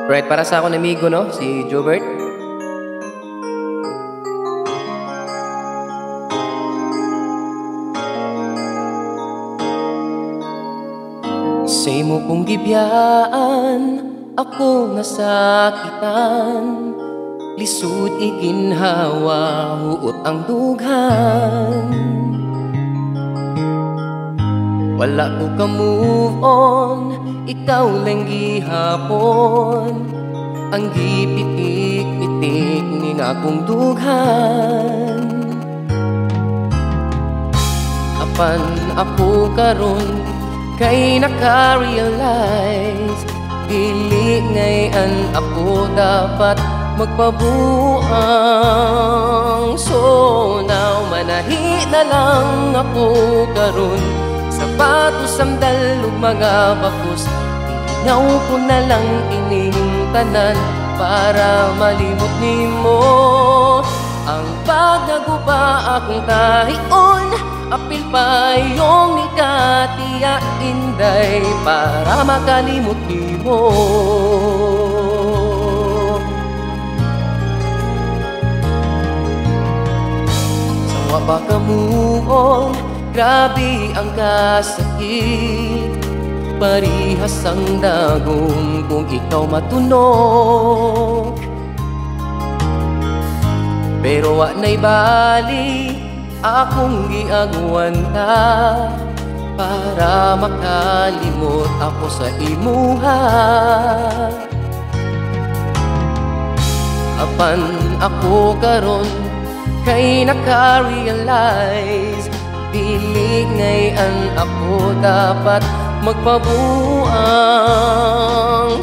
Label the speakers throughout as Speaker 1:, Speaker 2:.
Speaker 1: Right, para sa akong amigo, no? Si Jobert. Sa imo kong gibiyaan, ako nasakitan. Lisod iginhawa, huot ang dughan. Wala ko ka move on, ikaw lang gihapon. Ang gipitik-pitik ni akong dughan. Apan ako karon kay naka-realize, dili ngayon ako dapat magpabuang. So now manahi na lang ako karon, sapatos, sandal ug mga bakos. Inaw ko na lang ining tanan para malimot nimo. Ang pagnaguba akong tahion, apil pa yung nikatiya inday para makalimot nimo. Sawa ba ka move on? Grabe ang kasakit, parihas ang dagom kung ikaw matunog. Pero wa na'y bali akong giagwanta para makalimot ako sa imuha. Apan ako karon kay naka-realize, dili ngayon ako dapat magpabuang.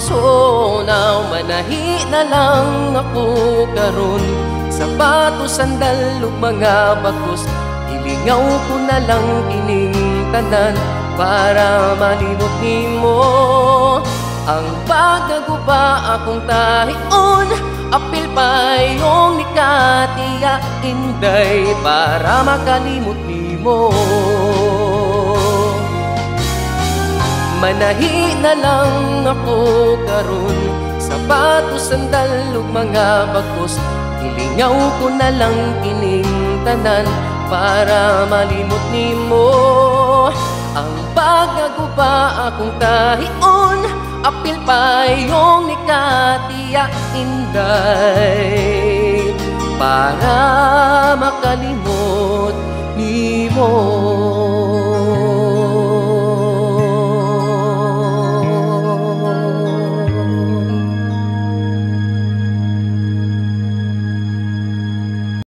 Speaker 1: So now manahi na lang ako karon, sapatos, sandal ug mga bakos. Ilingaw ko na lang ining tanan para malimot nimo. Ang pagnaguba akong tahion, apil pa yung nikatiya inday para makalimot nimo. Manahi na lang ako karon, sapatos, sandal ug mga bakos. Ilingaw ko na lang kining tanan para malimot nimo. Ang pagnaguba akong tahion, apil pa yung nikatiya inday para makalimot nimo.